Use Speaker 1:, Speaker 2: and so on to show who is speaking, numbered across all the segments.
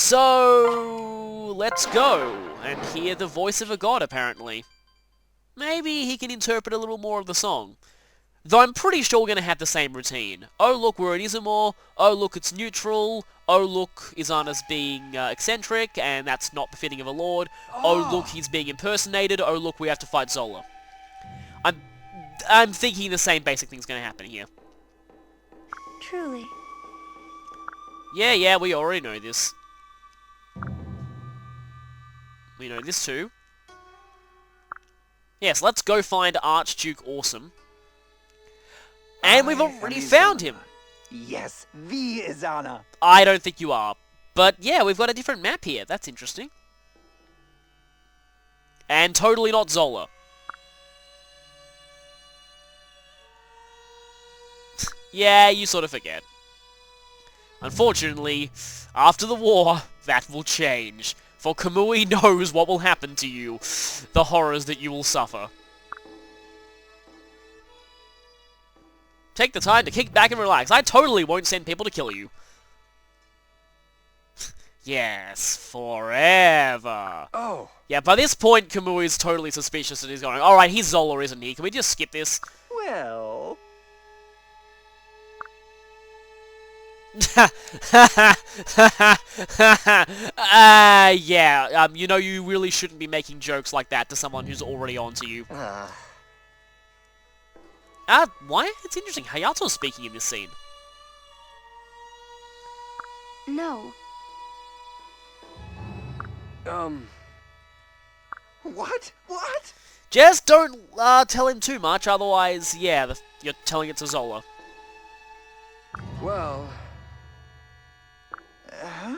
Speaker 1: So, let's go and hear the voice of a god, apparently. Maybe he can interpret a little more of the song. Though I'm pretty sure we're going to have the same routine. Oh look, we're in Izamor. Oh look, it's neutral. Oh look, Izana's being eccentric, and that's not befitting of a lord. Oh look, he's being impersonated. Oh look, we have to fight Zola. I'm thinking the same basic thing's going to happen here.
Speaker 2: Truly.
Speaker 1: Yeah, we already know this. We know this too. Yes, let's go find Archduke Awesome. And we've already found him!
Speaker 3: Yes, the Izana.
Speaker 1: I don't think you are. But yeah, we've got a different map here. That's interesting. And totally not Zola. Yeah, you sort of forget. Unfortunately, after the war, that will change. For Kamui knows what will happen to you. The horrors that you will suffer. Take the time to kick back and relax. I totally won't send people to kill you. Yes, forever.
Speaker 3: Oh.
Speaker 1: Yeah, by this point, Kamui is totally suspicious and he's going, alright, he's Zola, isn't he? Can we just skip this?
Speaker 3: Well.
Speaker 1: Yeah, you know you really shouldn't be making jokes like that to someone who's already on to you. Why? It's interesting. Hayato's speaking in this scene.
Speaker 2: No.
Speaker 3: What? What?
Speaker 1: Just don't tell him too much, otherwise, yeah, you're telling it to Zola.
Speaker 3: Well. Huh?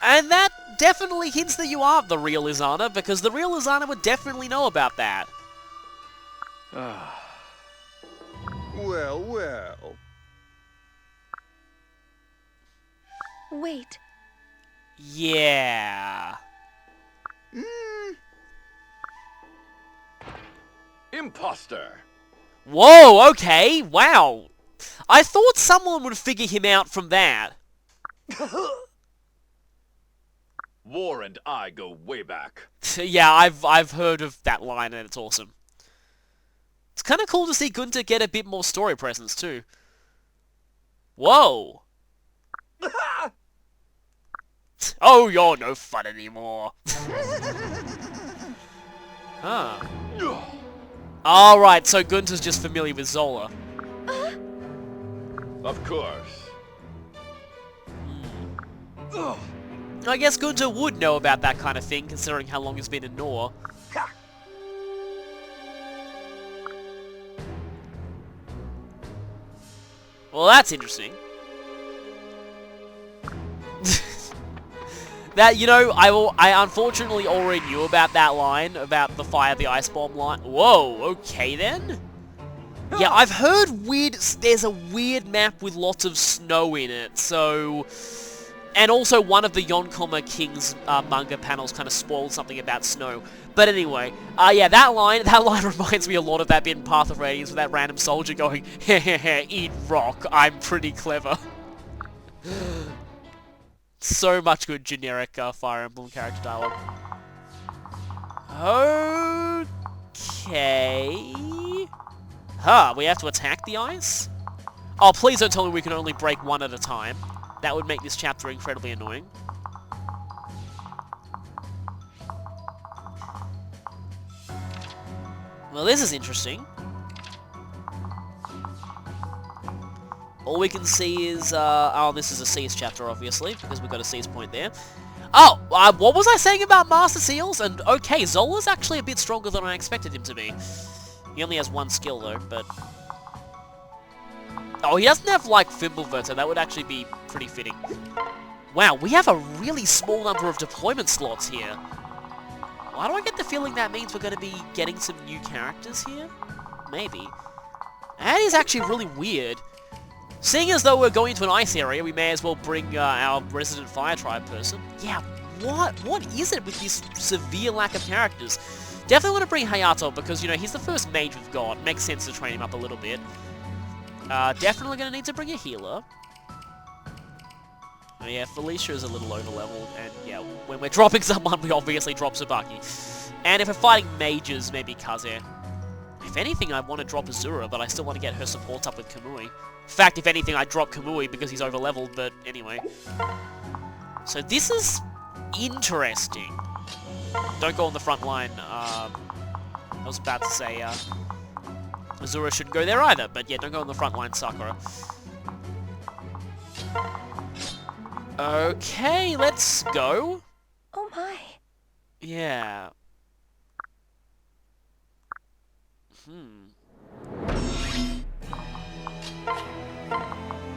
Speaker 1: And that definitely hints that you aren't the real Izana, because the real Izana would definitely know about that.
Speaker 3: Well.
Speaker 2: Wait.
Speaker 1: Yeah.
Speaker 4: Impostor.
Speaker 1: Whoa, okay, wow. I thought someone would figure him out from that.
Speaker 4: War and I go way back.
Speaker 1: Yeah, I've heard of that line and it's awesome. It's kind of cool to see Gunter get a bit more story presence too. Whoa. Oh, you're no fun anymore. Huh. Alright, so Gunter's just familiar with Zola.
Speaker 4: Of course.
Speaker 1: I guess Gunter would know about that kind of thing, considering how long he's been in Nor. Well, that's interesting. That, you know, I unfortunately already knew about that line, about the fire the ice bomb line. Whoa, okay then? Yeah, I've heard there's a weird map with lots of snow in it, so... And also one of the Yonkoma King's manga panels kind of spoiled something about snow. But anyway, yeah, that line reminds me a lot of that bit in Path of Radiance with that random soldier going, hehehe, eat rock, I'm pretty clever. So much good generic Fire Emblem character dialogue. Okay... Huh, we have to attack the ice? Oh, please don't tell me we can only break one at a time. That would make this chapter incredibly annoying. Well, this is interesting. All we can see is, oh, this is a Seas chapter, obviously, because we've got a Seas point there. Oh, what was I saying about Master Seals? And, okay, Zola's actually a bit stronger than I expected him to be. He only has one skill, though, but... Oh, he doesn't have, like, Fimbulvert, so that would actually be pretty fitting. Wow, we have a really small number of deployment slots here. Why do I get the feeling that means we're going to be getting some new characters here? Maybe. That is actually really weird. Seeing as though we're going to an ice area, we may as well bring our resident fire tribe person. Yeah, what is it with this severe lack of characters? Definitely want to bring Hayato because, you know, he's the first mage we've got. Makes sense to train him up a little bit. Definitely going to need to bring a healer. Oh yeah, Felicia is a little over-leveled, and yeah, when we're dropping someone, we obviously drop Tsubaki. And if we're fighting mages, maybe Kaze. If anything, I want to drop Azura, but I still want to get her supports up with Kamui. In fact, if anything, I drop Kamui because he's over-leveled, but anyway. So this is interesting. Don't go on the front line. I was about to say, Azura shouldn't go there either, but yeah, don't go on the front line, Sakura. Okay, let's go.
Speaker 2: Oh my.
Speaker 1: Yeah.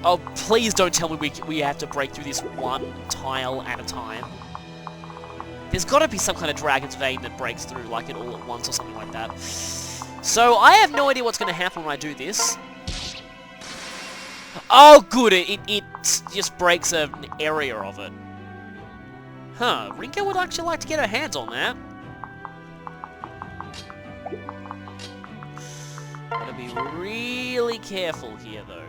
Speaker 1: Oh, please don't tell me we have to break through this one tile at a time. There's got to be some kind of dragon's vein that breaks through, like it all at once or something like that. So, I have no idea what's going to happen when I do this. Oh, good, it just breaks an area of it. Huh, Rinka would actually like to get her hands on that. Gotta be really careful here, though.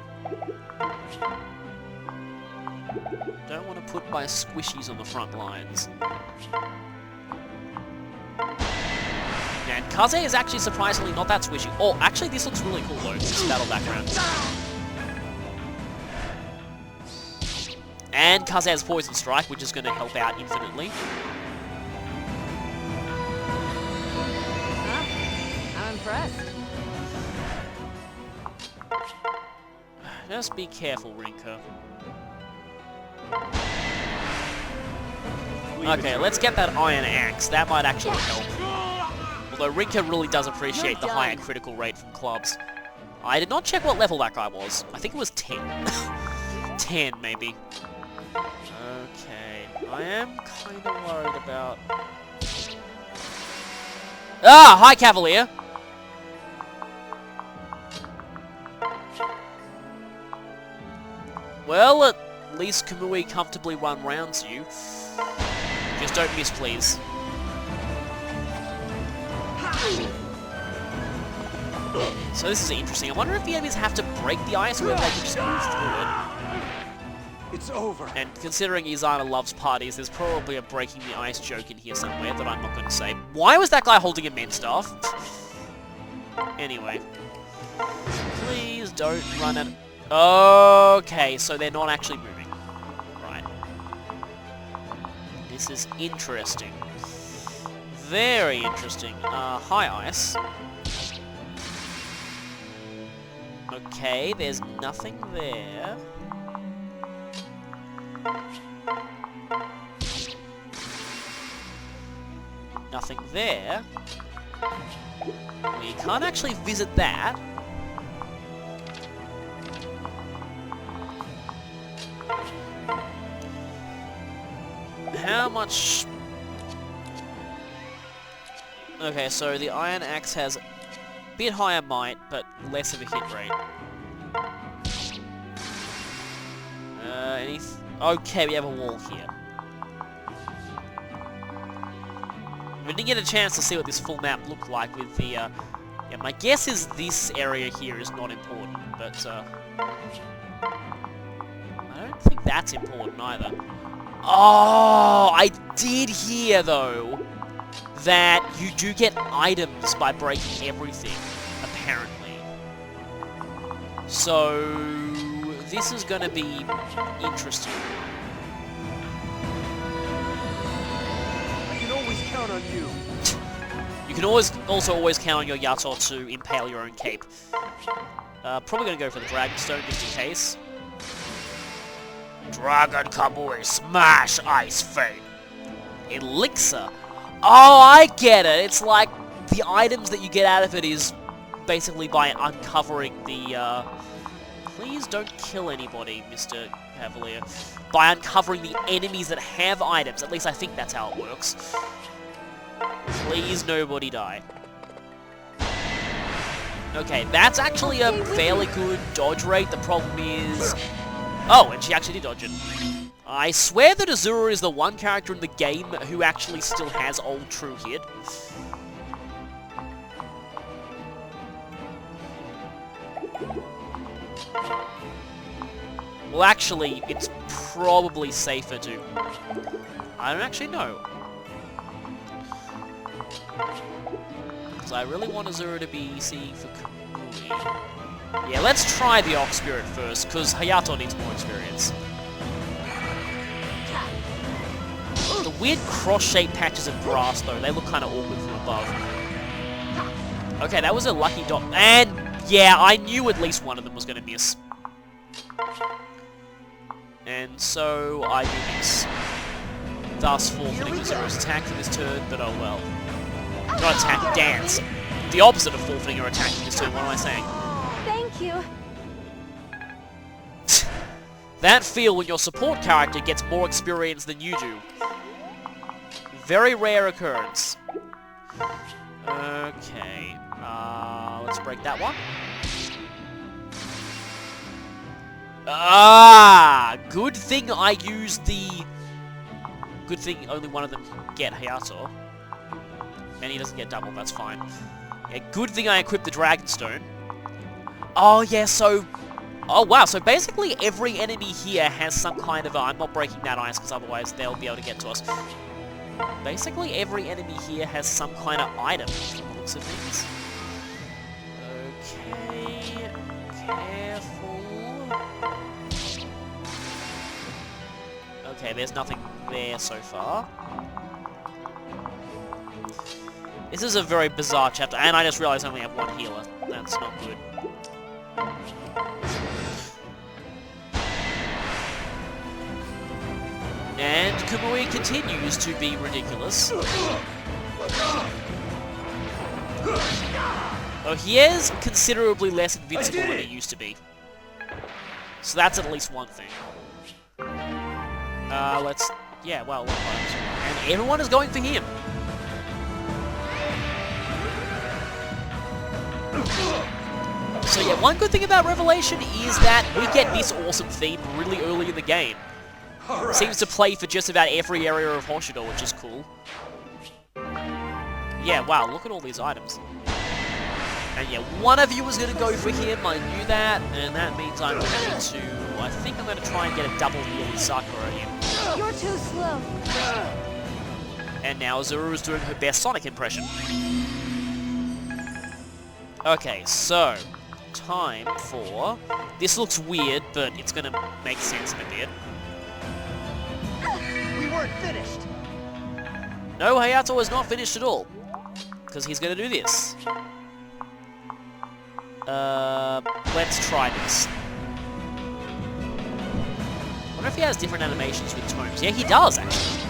Speaker 1: Don't want to put my squishies on the front lines. And Kaze is actually surprisingly not that squishy. Oh, actually this looks really cool though, this battle background. And Kaze has Poison Strike, which is going to help out infinitely.
Speaker 5: I'm impressed.
Speaker 1: Just be careful, Rinka. Okay, let's get that Iron Axe. That might actually help. Although Rinka really does appreciate the higher critical rate from clubs. I did not check what level that guy was. I think it was 10. 10, maybe. Okay, I am kind of worried about... Ah! Hi, Cavalier! Well, at least Kamui comfortably run rounds you. Just don't miss, please. So this is interesting. I wonder if the enemies have to break the ice or if they can just move through it.
Speaker 3: It's over.
Speaker 1: And considering Izana loves parties, there's probably a breaking the ice joke in here somewhere that I'm not going to say. Why was that guy holding a men's staff? Anyway. Please don't run at... Okay, so they're not actually moving. Right. This is interesting. Very interesting. Hi, ice. Okay, there's nothing there. Nothing there. We can't actually visit that. How much... Okay, so the Iron Axe has a bit higher might, but less of a hit rate. Okay, we have a wall here. We didn't get a chance to see what this full map looked like with the, yeah, my guess is this area here is not important, but, I don't think that's important either. Oh, I did hear, though, that you do get items by breaking everything, apparently. So, this is going to be interesting.
Speaker 3: I can always count on you.
Speaker 1: You can always count on your Yato to impale your own cape. Probably going to go for the Dragonstone just in case. Dragon Kamui, smash Ice Fate. Elixir. Oh, I get it. It's like the items that you get out of it is basically by uncovering the, Please don't kill anybody, Mr. Cavalier. By uncovering the enemies that have items. At least I think that's how it works. Please nobody die. Okay, that's actually a fairly good dodge rate. The problem is... Oh, and she actually did dodge it. I swear that Azura is the one character in the game who actually still has old true hit. Well, actually, it's probably safer to... I don't actually know. Because I really want Azura to be seeing for Kamui. Yeah, let's try the Ox Spirit first, because Hayato needs more experience. The weird cross-shaped patches of grass, though, they look kind of awkward from above. Okay, that was a lucky dot. And, yeah, I knew at least one of them was going to miss. And so, I do miss. Thus forfeiting Azura's attack for this turn, but oh well. Not attack, dance. The opposite of forfeiting or attacking this turn, what am I saying?
Speaker 2: Thank you.
Speaker 1: That feel when your support character gets more experience than you do. Very rare occurrence. Okay. Let's break that one. Good thing I used the... Good thing only one of them can get Hayato. And he doesn't get double, that's fine. Yeah, good thing I equipped the Dragonstone. Oh, yeah, so... Oh, wow, so basically every enemy here has some kind of... I'm not breaking that ice, because otherwise they'll be able to get to us. Basically every enemy here has some kind of item, from the looks of things. Okay... Careful... Okay, there's nothing there so far. This is a very bizarre chapter, and I just realized I only have one healer. That's not good. And Kamui continues to be ridiculous. Oh, he is considerably less invincible than he used to be. So that's at least one thing. Let's... Yeah, well, and everyone is going for him. So yeah, one good thing about Revelation is that we get this awesome theme really early in the game. Right. Seems to play for just about every area of Hoshido, which is cool. Yeah, wow, look at all these items. And yeah, one of you was going to go for him, I knew that, and that means I'm going to... I think I'm going to try and get a double heal with Sakura here.
Speaker 2: You're too slow.
Speaker 1: And now Azura is doing her best Sonic impression. Okay, so... Time for... This looks weird, but it's going to make sense in a bit.
Speaker 3: We weren't finished.
Speaker 1: No, Hayato is not finished at all. Because he's going to do this. Let's try this. I wonder if he has different animations with tomes. Yeah, he does, actually.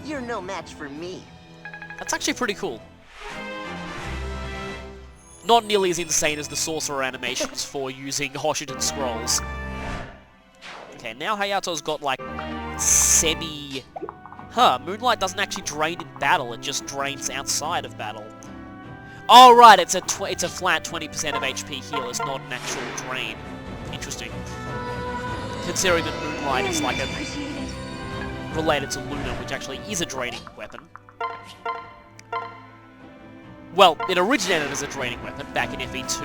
Speaker 6: You're no match for me.
Speaker 1: That's actually pretty cool. Not nearly as insane as the sorcerer animations for using Hoshiden scrolls. Okay, now Hayato's got, like, semi... Huh, Moonlight doesn't actually drain in battle, it just drains outside of battle. Oh, right, it's a flat 20% of HP heal, it's not an actual drain. Interesting. Considering that Moonlight is, like, related to Luna, which actually is a draining weapon. Well, it originated as a draining weapon back in FE2.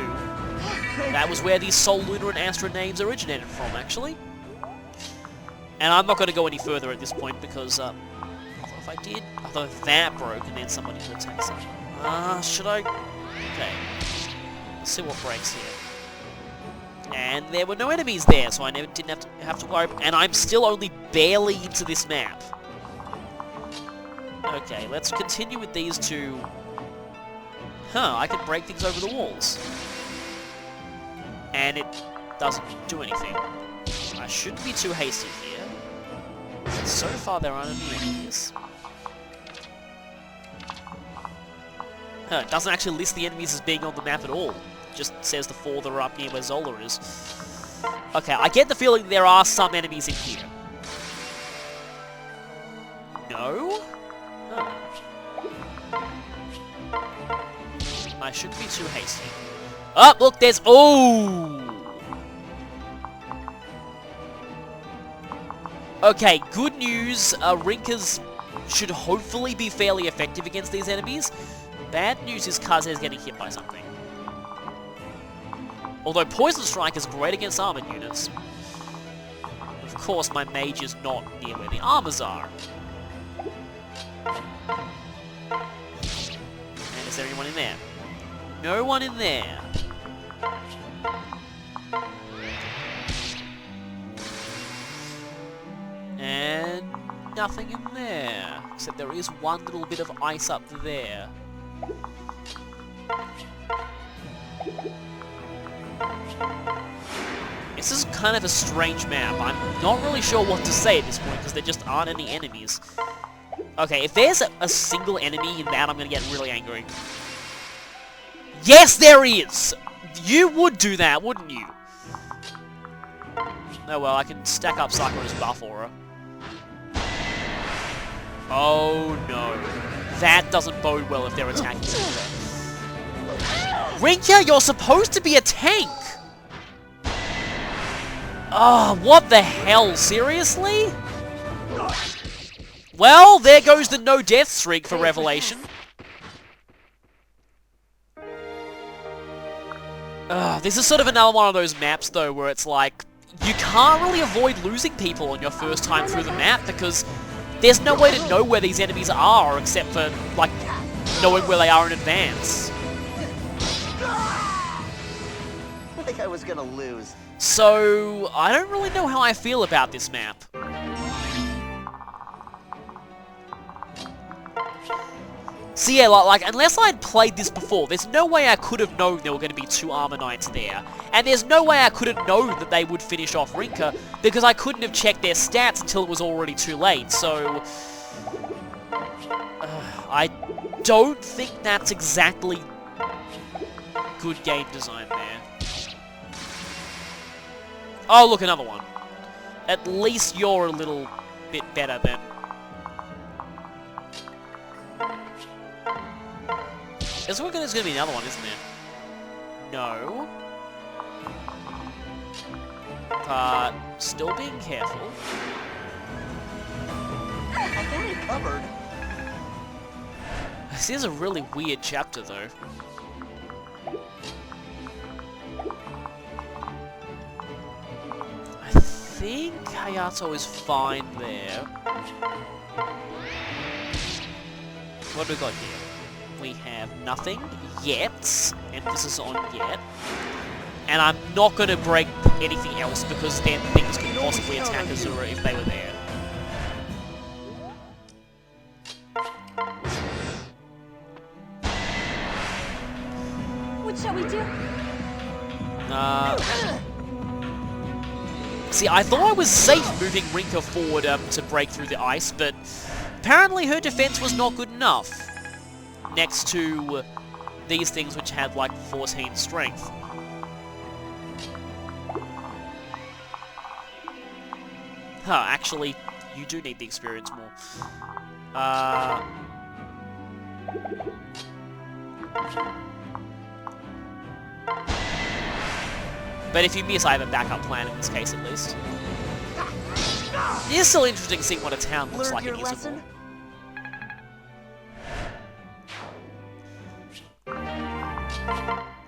Speaker 1: That was where these Sol, Luna, and Astra names originated from, actually. And I'm not going to go any further at this point because, I thought if I did, I thought that broke and then somebody could attack something. Should I? Okay. Let's see what breaks here. And there were no enemies there, so I didn't have to worry. And I'm still only barely into this map. Okay, let's continue with these two. Huh, I can break things over the walls. And it doesn't do anything. I shouldn't be too hasty here. So far there aren't any enemies. Huh, it doesn't actually list the enemies as being on the map at all. It just says the 4 that are up near where Zola is. Okay, I get the feeling there are some enemies in here. No? Huh. I shouldn't be too hasty. Oh, look, there's... Oh! Okay, good news. Rinkas should hopefully be fairly effective against these enemies. Bad news is Kaze is getting hit by something. Although Poison Strike is great against armored units. course, my mage is not near where the armors are. And is there anyone in there? No one in there. And nothing in there. Except there is one little bit of ice up there. This is kind of a strange map. I'm not really sure what to say at this point because there just aren't any enemies. Okay, if there's a single enemy in that, I'm going to get really angry. Yes, there is! You would do that, wouldn't you? Oh well, I can stack up Sakura's buff aura. Oh no. That doesn't bode well if they're attacking Rinka. Rinka, you're supposed to be a tank! Oh, what the hell? Seriously? Well, there goes the no death streak for Revelation. This is sort of another one of those maps, though, where it's like, you can't really avoid losing people on your first time through the map, because there's no way to know where these enemies are, except for, like, knowing where they are in advance.
Speaker 6: Like I was gonna lose.
Speaker 1: So, I don't really know how I feel about this map. So yeah, like, unless I'd played this before, there's no way I could have known there were going to be 2 armor knights there. And there's no way I could have known that they would finish off Rinka, because I couldn't have checked their stats until it was already too late, so... I don't think that's exactly good game design there. Oh, look, another one. At least you're a little bit better than... There's going to be another one, isn't there? No. But still being careful.
Speaker 6: I think we covered.
Speaker 1: This is a really weird chapter, though. I think Hayato is fine there. What do we got here? We have nothing yet. Emphasis on yet. And I'm not going to break anything else because then things could possibly attack Azura if they were there.
Speaker 2: What shall we do?
Speaker 1: See, I thought I was safe moving Rinka forward to break through the ice, but apparently her defense was not good enough. Next to these things which had like 14 strength. Huh, actually, you do need the experience more. But if you miss, I have a backup plan in this case, at least. It is still interesting seeing what a town looks like in Isabel.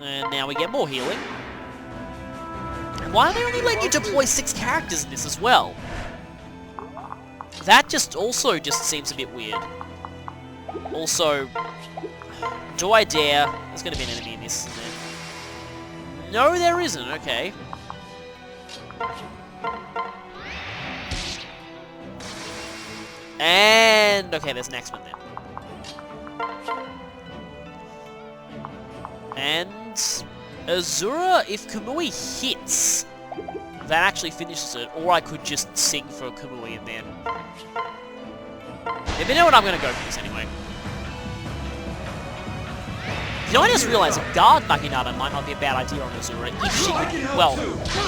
Speaker 1: And now we get more healing. Why are they only letting you deploy 6 characters in this as well? That also seems a bit weird. Also, do I dare? There's going to be an enemy in this, isn't there? No, there isn't. Okay. And okay, there's an X-Men there. And Azura, if Kamui hits, that actually finishes it. Or I could just sing for Kamui and then... Yeah, but you know what? I'm going to go for this anyway. You know, I just realized a guard Makinata might not be a bad idea on Azura if she could... Well,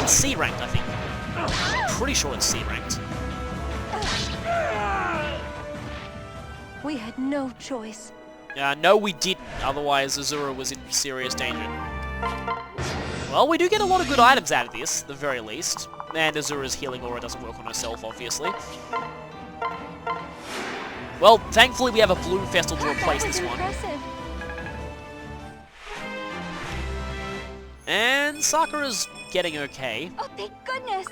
Speaker 1: it's C-ranked, I think. I'm pretty sure it's C-ranked.
Speaker 2: We had no choice.
Speaker 1: No, we didn't. Otherwise, Azura was in serious danger. Well, we do get a lot of good items out of this, at the very least. And Azura's healing aura doesn't work on herself, obviously. Well, thankfully we have a blue festal to replace this one.
Speaker 2: Impressive.
Speaker 1: And Sakura's getting okay.
Speaker 2: Oh, thank goodness.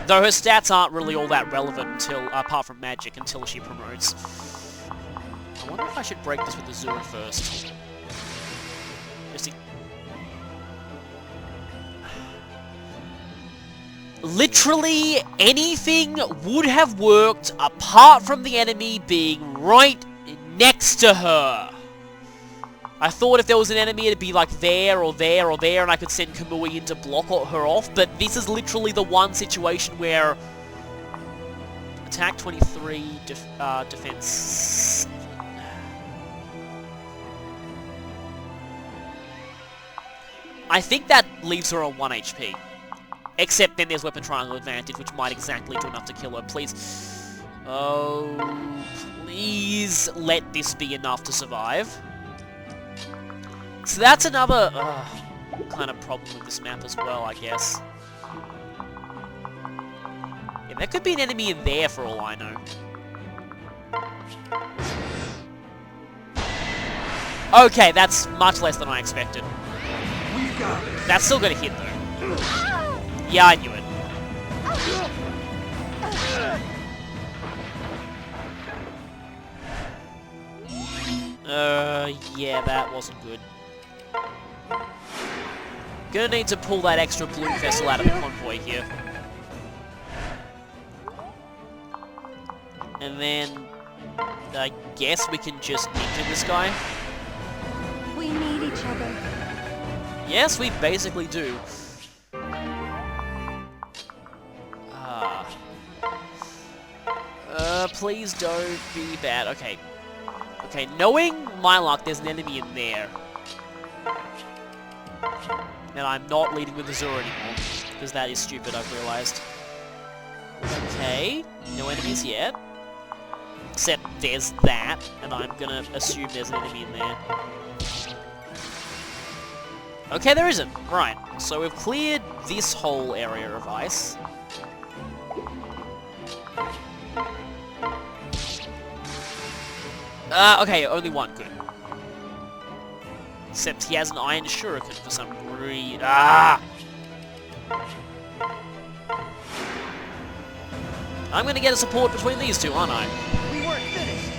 Speaker 1: Though her stats aren't really all that relevant until, apart from magic, until she promotes. I wonder if I should break this with the Zola first. Just to... Literally anything would have worked apart from the enemy being right next to her. I thought if there was an enemy it'd be like there or there or there and I could send Kamui in to block her off, but this is literally the one situation where attack 23, defense... I think that leaves her on 1 HP. Except then there's weapon triangle advantage, which might exactly do enough to kill her. Please. Oh, please let this be enough to survive. So that's another kind of problem with this map as well, I guess. Yeah, there could be an enemy in there for all I know. Okay, that's much less than I expected. That's still gonna hit though. Yeah, I knew it. Yeah, that wasn't good. Gonna need to pull that extra blue vessel out of the convoy here. And then, I guess we can just ninja this guy.
Speaker 2: We need each other.
Speaker 1: Yes, we basically do. Please don't be bad. Okay. Okay, knowing my luck, there's an enemy in there. And I'm not leading with the Zola anymore, because that is stupid, I've realized. Okay, no enemies yet. Except there's that, and I'm gonna assume there's an enemy in there. Okay, there isn't. Right, so we've cleared this whole area of ice. Okay, only one, good. Except he has an iron shuriken for some reason. Ah! I'm gonna get a support between these two, aren't I?
Speaker 6: We weren't finished.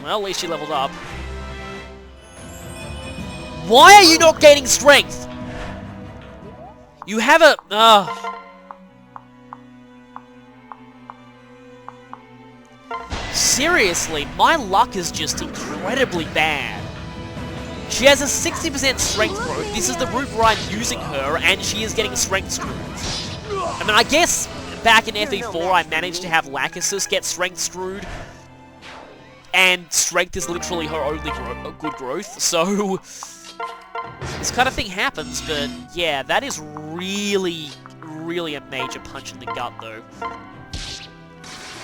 Speaker 1: Well, at least she leveled up. Why are you not gaining strength? You have a... Seriously, my luck is just incredibly bad. She has a 60% strength growth. This is the route where I'm using her, and she is getting strength screwed. I mean, I guess back in FE4 I managed to have Lachesis get strength screwed, and strength is literally her only good growth, so this kind of thing happens, but yeah, that is really, really a major punch in the gut, though.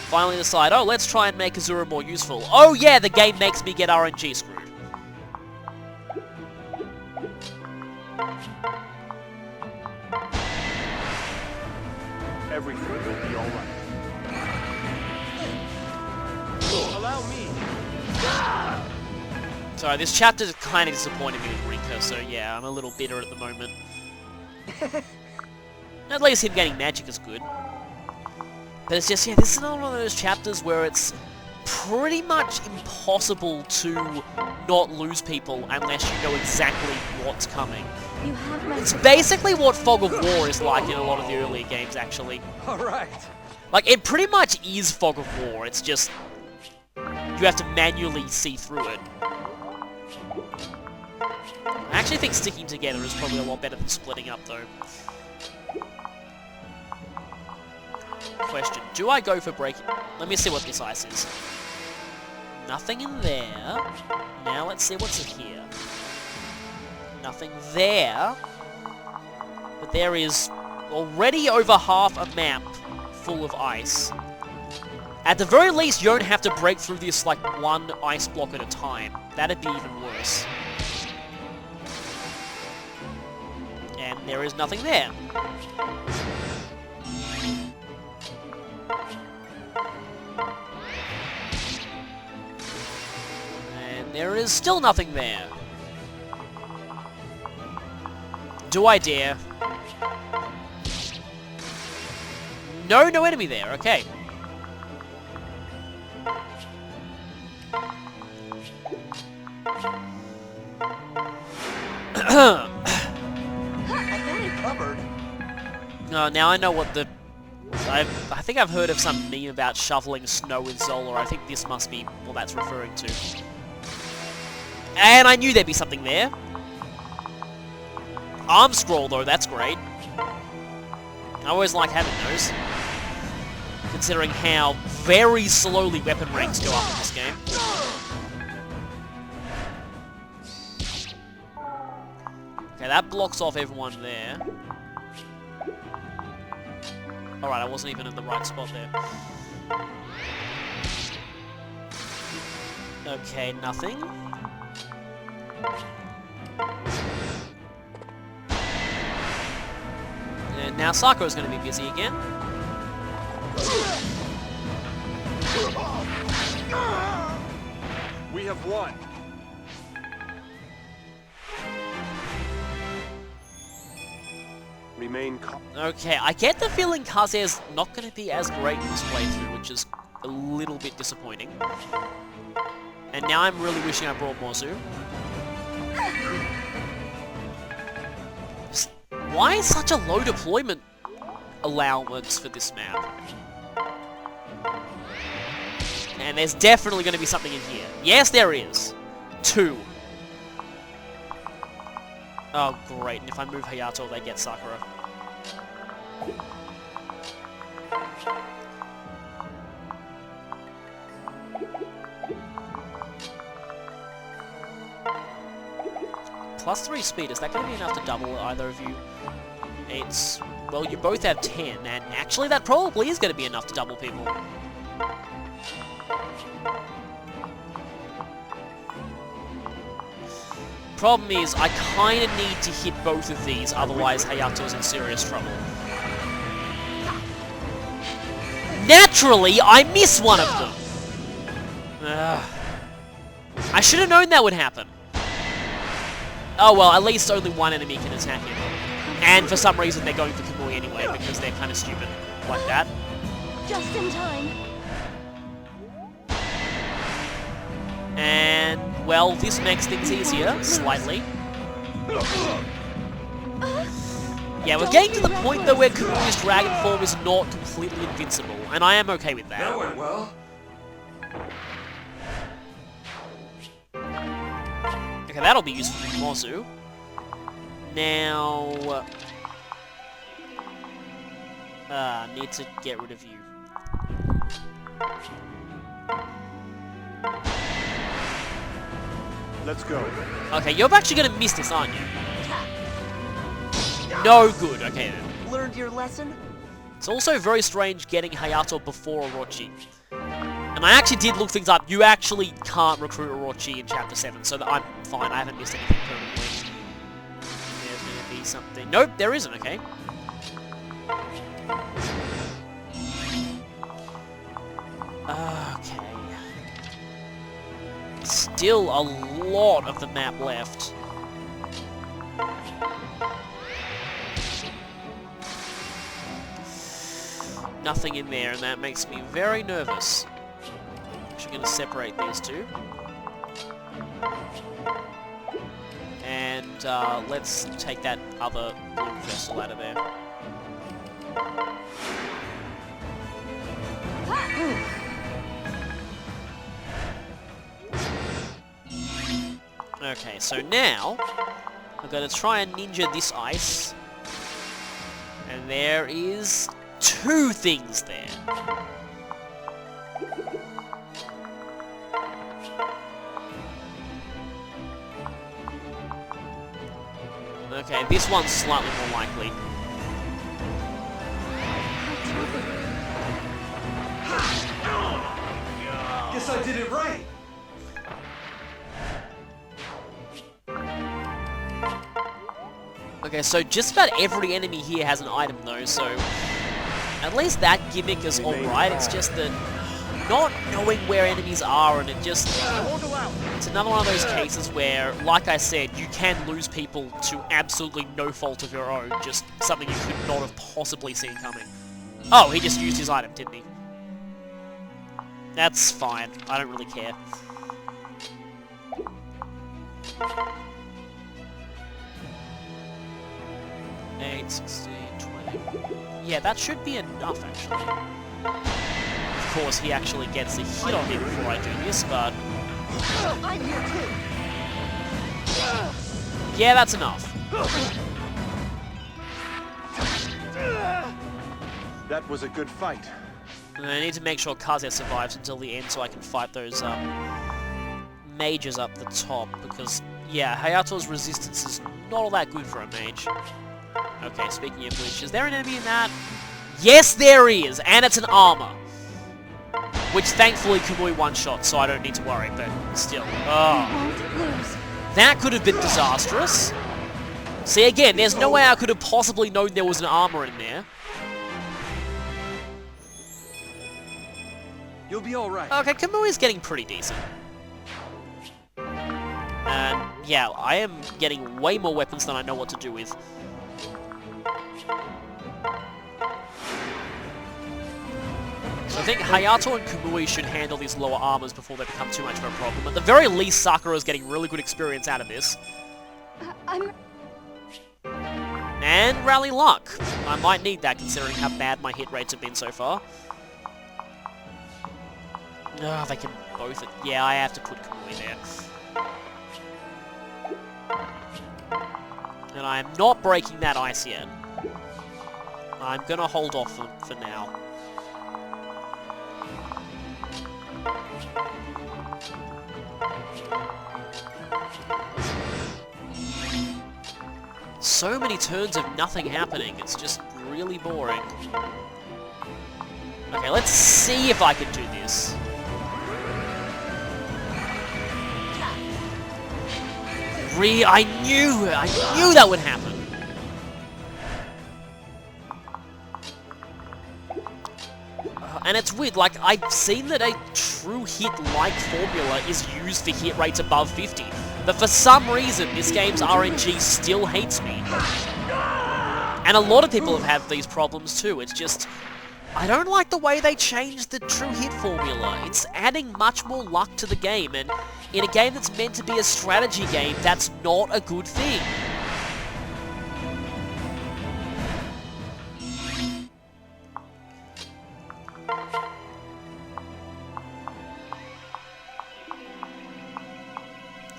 Speaker 1: Finally decide, oh, let's try and make Azura more useful. Oh yeah, the game makes me get RNG screwed.
Speaker 3: Everything will be alright. Allow me.
Speaker 1: Sorry, this chapter is kind of disappointing me with Rika, so yeah, I'm a little bitter at the moment. At least him getting magic is good. But it's just, yeah, this is another one of those chapters where it's pretty much impossible to not lose people unless you know exactly what's coming.
Speaker 2: You have my...
Speaker 1: It's basically what Fog of War is like in a lot of the earlier games, actually.
Speaker 3: Alright.
Speaker 1: Like, it pretty much is Fog of War, it's just... you have to manually see through it. I actually think sticking together is probably a lot better than splitting up, though. Question. Do I go for breaking... Let me see what this ice is. Nothing in there. Now let's see what's in here. Nothing there. But there is already over half a map full of ice. At the very least, you don't have to break through this like one ice block at a time. That'd be even worse. And there is nothing there. And there is still nothing there. Do I dare? No, no enemy there. Okay.
Speaker 6: I think you're covered.
Speaker 1: Now I know what the... I think I've heard of some meme about shoveling snow in Zola. I think this must be what that's referring to. And I knew there'd be something there. Arm scroll, though, that's great. I always like having those. Considering how very slowly weapon ranks go up in this game. Okay, that blocks off everyone there. Alright, I wasn't even in the right spot there. Okay, nothing. And now Saku's going to be busy again.
Speaker 3: We have won. Remain calm.
Speaker 1: Okay, I get the feeling Kazuya's not going to be as great in this playthrough, which is a little bit disappointing. And now I'm really wishing I brought Mozu. Why is such a low deployment allowance for this map? And there's definitely going to be something in here. Yes, there is. 2. Oh, great. And if I move Hayato, they get Sakura. +3 speed, is that going to be enough to double either of you? It's... well, you both have 10, and actually that probably is going to be enough to double people. Problem is, I kind of need to hit both of these, otherwise Hayato's in serious trouble. Naturally, I miss one of them! Ugh. I should have known that would happen. Oh well, at least only one enemy can attack him. And for some reason they're going for Kamui anyway, because they're kind of stupid like that.
Speaker 2: Just in time.
Speaker 1: And, well, this makes things easier, slightly. Yeah, we're getting to the point though where Kamui's dragon form is not completely invincible, and I am okay with that.
Speaker 7: That went well.
Speaker 1: Okay, that'll be useful for Mozu. Now... need to get rid of you.
Speaker 3: Let's go.
Speaker 1: Okay, you're actually gonna miss this, aren't you? No good, okay then.
Speaker 6: Learned your lesson?
Speaker 1: It's also very strange getting Hayato before Orochi. And I actually did look things up. You actually can't recruit Orochi in Chapter 7, so that I'm fine. I haven't missed anything permanently. There's gonna be something... Nope, there isn't, okay. Okay. Still a lot of the map left. Nothing in there, and that makes me very nervous. Actually going to separate these two. And let's take that other blue vessel out of there. Okay, so now I'm going to try and ninja this ice. And there is 2 things there. Okay, this one's slightly more likely.
Speaker 7: Guess I did it right.
Speaker 1: Okay, so just about every enemy here has an item though, so at least that gimmick is alright. It's just that not knowing where enemies are, and it just... It's another one of those cases where, like I said, you can lose people to absolutely no fault of your own, just something you could not have possibly seen coming. Oh, he just used his item, didn't he? That's fine. I don't really care. Eight, 16, 20. Yeah, that should be enough, actually. Of course, he actually gets a hit on me before I do this, but...
Speaker 6: I'm here too.
Speaker 1: yeah, that's enough.
Speaker 3: That was a good fight.
Speaker 1: And I need to make sure Kaze survives until the end so I can fight those mages up the top, because, yeah, Hayato's resistance is not all that good for a mage. Okay, speaking of which, is there an enemy in that? Yes, there is! And it's an armor! Which, thankfully, Kamui one-shot, so I don't need to worry, but still. Oh.
Speaker 2: Won't lose.
Speaker 1: That could have been disastrous. See, again, there's no way I could have possibly known there was an armor in there.
Speaker 7: You'll be alright.
Speaker 1: Okay, Kamui's getting pretty decent. And, yeah, I am getting way more weapons than I know what to do with. So I think Hayato and Kamui should handle these lower armors before they become too much of a problem. At the very least, Sakura's getting really good experience out of this.
Speaker 2: I'm...
Speaker 1: And rally luck. I might need that considering how bad my hit rates have been so far. Oh, they can both... yeah, I have to put Kamui there. And I am not breaking that ice yet. I'm gonna hold off for now. So many turns of nothing happening, it's just really boring. Okay, let's see if I can do this. I knew that would happen. And it's weird, like, I've seen that a true hit-like formula is used for hit rates above 50. But for some reason, this game's RNG still hates me. And a lot of people have had these problems too. It's just... I don't like the way they changed the true hit formula. It's adding much more luck to the game, and in a game that's meant to be a strategy game, that's not a good thing.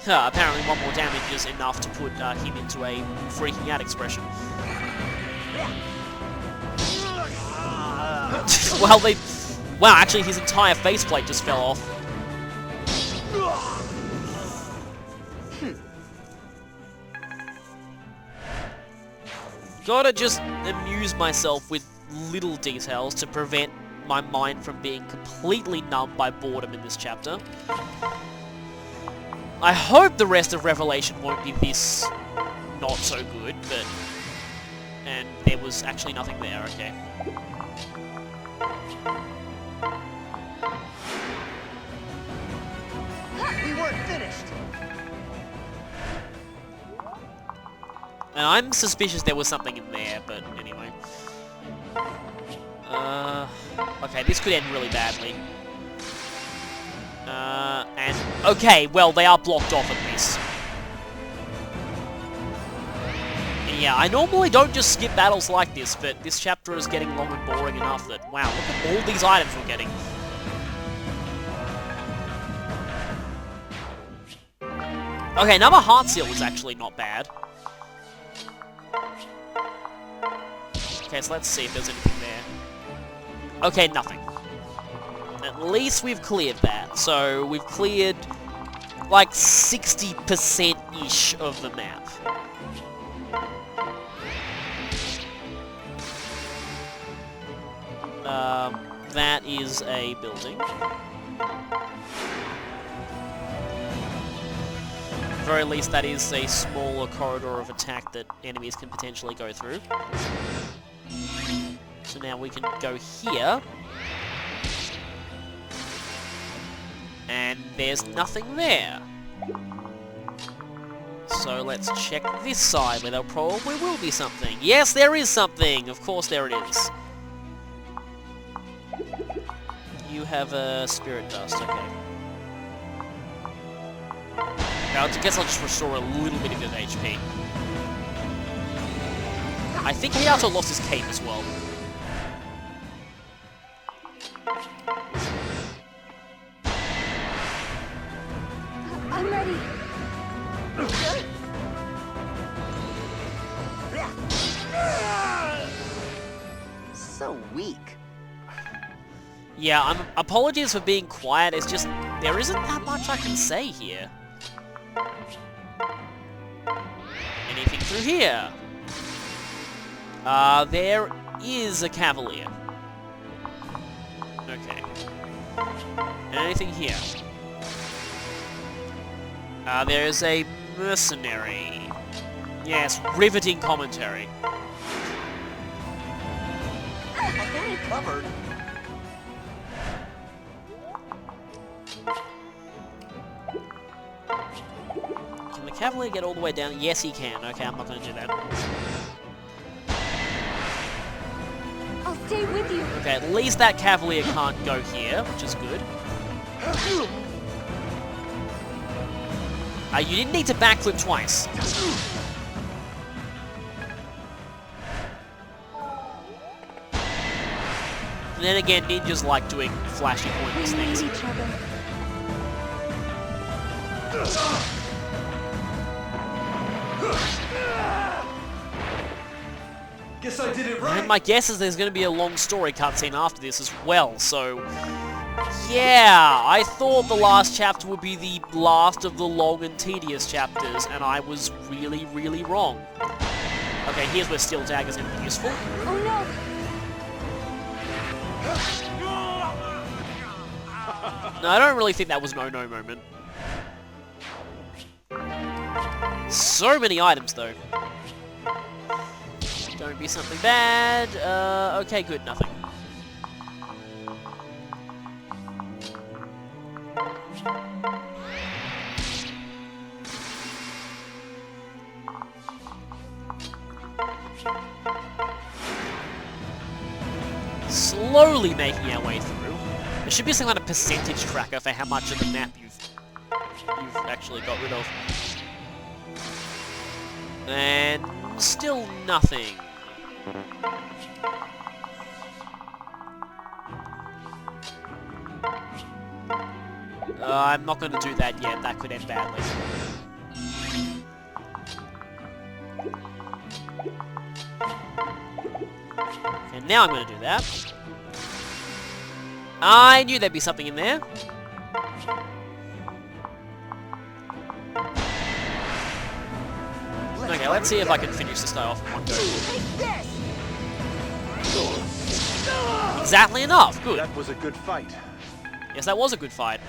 Speaker 1: Apparently one more damage is enough to put him into a freaking out expression. Well, wow, actually his entire faceplate just fell off. Gotta just amuse myself with little details to prevent my mind from being completely numbed by boredom in this chapter. I hope the rest of Revelation won't be this not so good, but... and there was actually nothing there, okay.
Speaker 6: We weren't finished.
Speaker 1: And I'm suspicious there was something in there, but anyway. Okay, this could end really badly. And... okay, well, they are blocked off at least. And yeah, I normally don't just skip battles like this, but this chapter is getting long and boring enough that, wow, look at all these items we're getting. Okay, another heart seal is actually not bad. Okay, so let's see if there's anything there. Okay, nothing. At least we've cleared that. So, we've cleared, like, 60%-ish of the map. That is a building. At the very least, that is a smaller corridor of attack that enemies can potentially go through. So now we can go here. And there's nothing there. So let's check this side where there probably will be something. Yes, there is something! Of course there it is. you have a spirit dust, okay. Now, I guess I'll just restore a little bit of his HP. I think he also lost his cape as well.
Speaker 2: I'm ready.
Speaker 6: So weak.
Speaker 1: Yeah, apologies for being quiet, it's just, there isn't that much I can say here. Anything through here? There is a cavalier. Okay. Anything here? There is a mercenary. Yes, riveting commentary.
Speaker 6: I got it covered.
Speaker 1: Can the cavalier get all the way down? Yes, he can. Okay, I'm not going to do that.
Speaker 2: I'll stay with you.
Speaker 1: Okay, at least that cavalier can't go here, which is good. You didn't need to backflip twice. And then again, ninjas like doing flashy pointless
Speaker 2: We
Speaker 1: things.
Speaker 2: need each other.
Speaker 7: Guess I did it
Speaker 1: And
Speaker 7: right.
Speaker 1: my guess is there's going to be a long story cutscene after this as well, so... Yeah, I thought the last chapter would be the last of the long and tedious chapters, and I was really, really wrong. Okay, here's where steel daggers are useful.
Speaker 2: Oh no!
Speaker 1: No, I don't really think that was an oh-no moment. So many items, though. Don't be something bad. Okay, good, nothing. Slowly making our way through. There should be some kind of percentage tracker for how much of the map you've actually got rid of. And still nothing. I'm not going to do that yet. That could end badly. And now I'm going to do that. I knew there'd be something in there. Okay, let's see if I can finish this guy off in one go. Exactly enough. Good.
Speaker 3: That was a good fight.
Speaker 1: Yes, that was a good fight.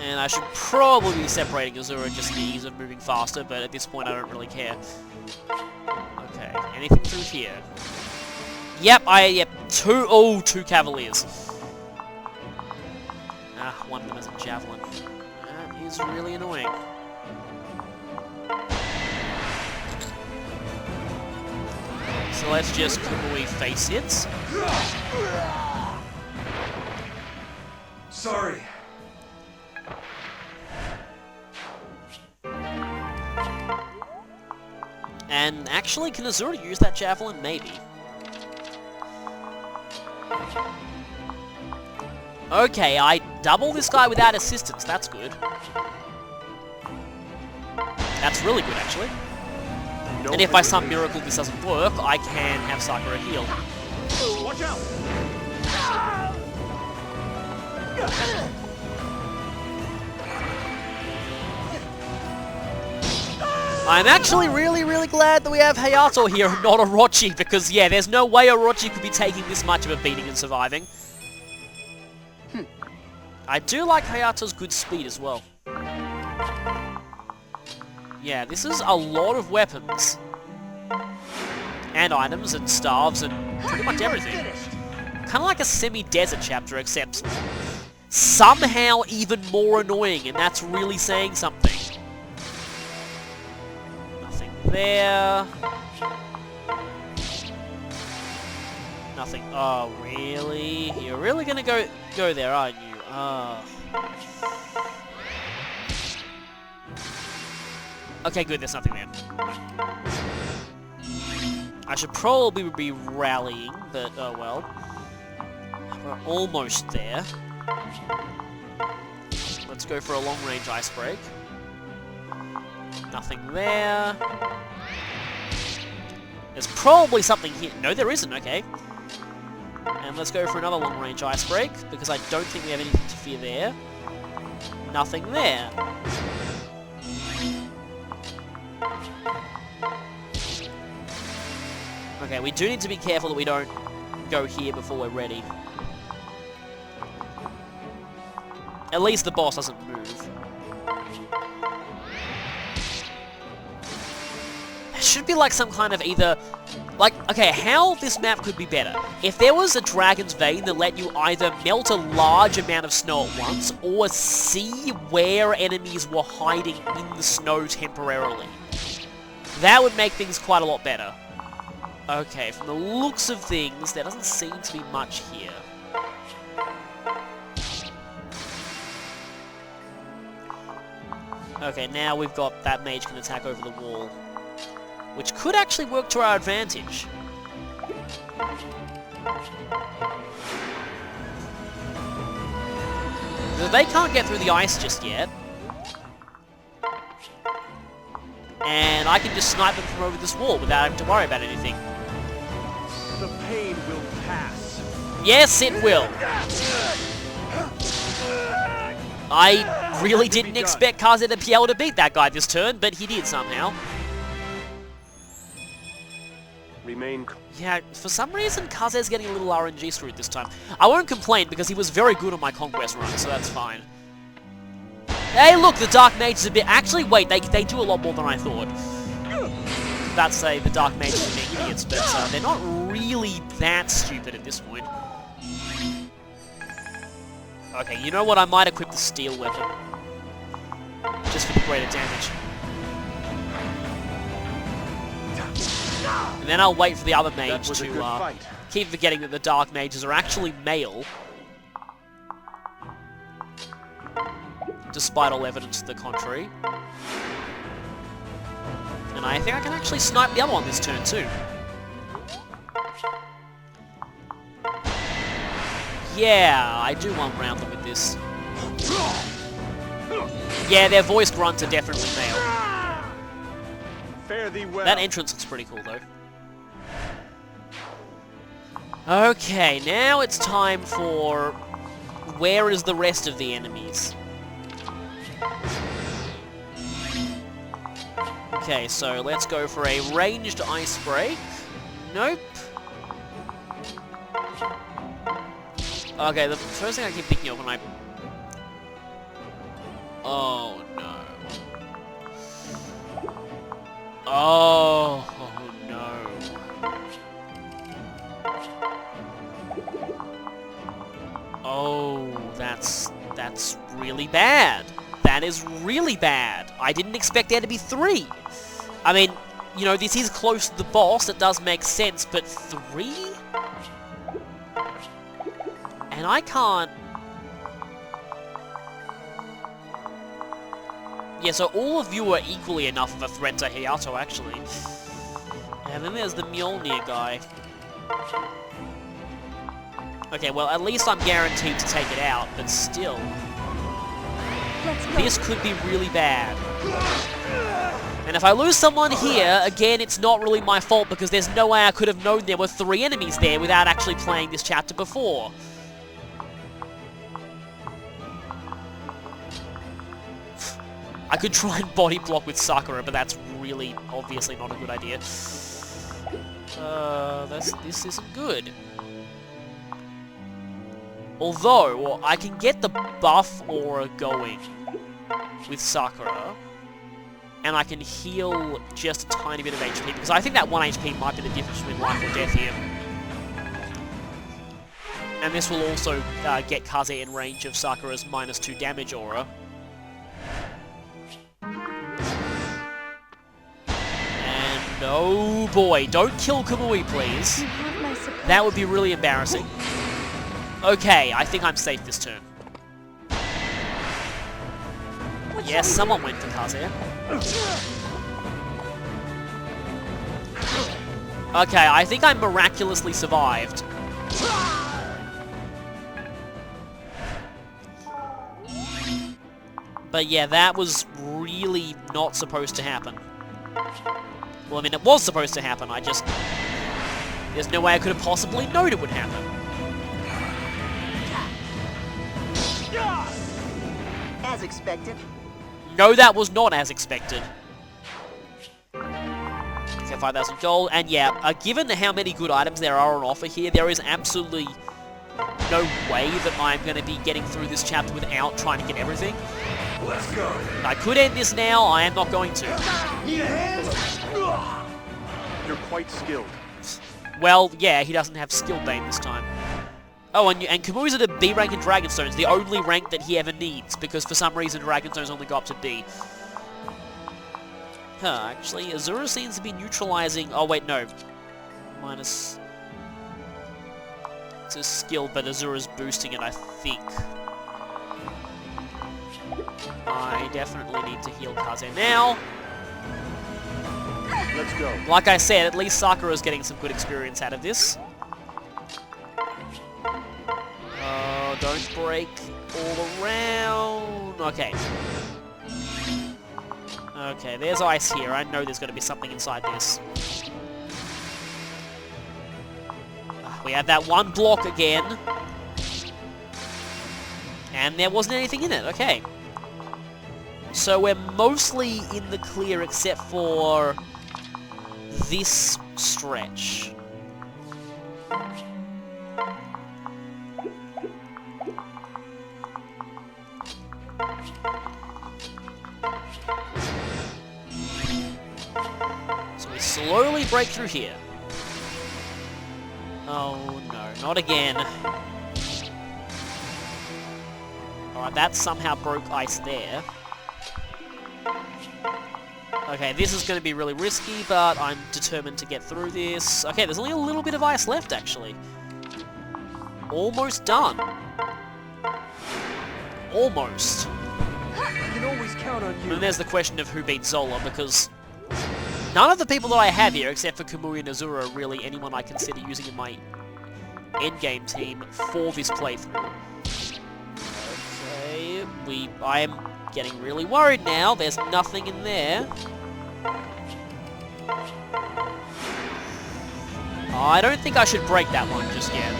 Speaker 1: And I should probably be separating Azura just for the ease of moving faster, but at this point I don't really care. Okay, anything through here? Yep, two cavaliers. Ah, one of them has a javelin. That is really annoying. So let's just quickly face it.
Speaker 7: Sorry.
Speaker 1: And actually, can Azura use that javelin? Maybe. Okay, I double this guy without assistance. That's good. That's really good, actually.
Speaker 3: No
Speaker 1: And if by some miracle this doesn't work, I can have Sakura heal.
Speaker 3: Watch out!
Speaker 1: I'm actually really, really glad that we have Hayato here and not Orochi, because yeah, there's no way Orochi could be taking this much of a beating and surviving. I do like Hayato's good speed as well. Yeah, this is a lot of weapons. And items and staves and pretty much everything. Kind of like a semi-desert chapter, except somehow even more annoying, and that's really saying something. Nothing there. Nothing. Oh, really? You're really gonna go there, aren't you? Oh. Okay, good. There's nothing there. I should probably be rallying, but oh well. We're almost there. Let's go for a long-range ice break. Nothing there. There's probably something here. No, there isn't. Okay. And let's go for another long-range ice break, because I don't think we have anything to fear there. Nothing there. Okay, we do need to be careful that we don't go here before we're ready. At least the boss doesn't move. There should be like some kind of either... Like, okay, how this map could be better. If there was a dragon's vein that let you either melt a large amount of snow at once, or see where enemies were hiding in the snow temporarily. That would make things quite a lot better. Okay, from the looks of things, there doesn't seem to be much here. Okay, now we've got that mage can attack over the wall, which could actually work to our advantage. They can't get through the ice just yet. And I can just snipe them from over this wall without having to worry about anything.
Speaker 3: The pain will pass.
Speaker 1: Yes, it will. I really didn't expect Kaze to be able to beat that guy this turn, but he did somehow.
Speaker 3: Remain.
Speaker 1: Yeah, for some reason, Kaze's getting a little RNG screwed this time. I won't complain because he was very good on my Conquest run, so that's fine. Hey, look, the Dark Mage is a bit... Actually, wait, they do a lot more than I thought. That's say the Dark Mages are being idiots, but they're not really that stupid at this point. Okay, you know what? I might equip the steel weapon. Just for the greater damage. And then I'll wait for the other mage to keep forgetting that the Dark Mages are actually male. Despite all evidence to the contrary. And I think I can actually snipe the other one this turn too. Yeah, I do want round them with this. Yeah, their voice grunts are definitely male.
Speaker 3: Fare thee well.
Speaker 1: That entrance looks pretty cool though. Okay, now it's time for... Where is the rest of the enemies? Okay, so let's go for a ranged ice break. Nope. Okay, the first thing I keep thinking of when I... Oh, no. Oh, no. Oh, that's really bad. That is really bad. I didn't expect there to be 3. I mean, you know, this is close to the boss. It does make sense, but 3? And I can't... Yeah, so all of you are equally enough of a threat to Hayato, actually. And then there's the Mjolnir guy. Okay, well, at least I'm guaranteed to take it out, but still... This could be really bad. And if I lose someone here, again, it's not really my fault because there's no way I could have known there were 3 enemies there without actually playing this chapter before. I could try and body block with Sakura, but that's really, obviously not a good idea. This isn't good. Although, I can get the buff aura going with Sakura, and I can heal just a tiny bit of HP, because I think that 1 HP might be the difference between life or death here. And this will also get Kaze in range of Sakura's -2 damage aura. And oh boy, don't kill Kamui, please.
Speaker 2: You want my support.
Speaker 1: That would be really embarrassing. Okay, I think I'm safe this turn. Yes, someone went for Kaze. Okay, I think I miraculously survived. But yeah, that was really not supposed to happen. Well, I mean, it was supposed to happen, I just... There's no way I could have possibly known it would happen.
Speaker 6: As expected.
Speaker 1: No, that was not as expected. Okay, 5,000 gold, and yeah, given how many good items there are on offer here, there is absolutely no way that I'm going to be getting through this chapter without trying to get everything.
Speaker 7: Let's go.
Speaker 1: I could end this now, I am not going to.
Speaker 7: Need a hand?
Speaker 3: You're quite skilled.
Speaker 1: Well, yeah, he doesn't have skill bane this time. Oh, and Kamui's at a B rank in Dragonstone's, the only rank that he ever needs, because for some reason Dragonstone's only go up to B. Huh, actually, Azura seems to be neutralizing... Oh, wait, no. Minus... It's a skill, but Azura's boosting it, I think. I definitely need to heal Kaze now.
Speaker 3: Let's go.
Speaker 1: Like I said, at least Sakura's getting some good experience out of this. Oh, don't break all around. Okay. Okay, there's ice here. I know there's going to be something inside this. We have that one block again. And there wasn't anything in it. Okay. So we're mostly in the clear except for this stretch. So we slowly break through here. Oh no, not again. Alright, that somehow broke ice there. Okay, this is going to be really risky, but I'm determined to get through this. Okay, there's only a little bit of ice left, actually. Almost done. Almost.
Speaker 3: I can always count on
Speaker 1: And
Speaker 3: you.
Speaker 1: then there's the question of who beat Zola, because none of the people that I have here, except for Kamui and Azura, are really anyone I consider using in my endgame team for this playthrough. Okay, I am getting really worried now. There's nothing in there. I don't think I should break that one just yet.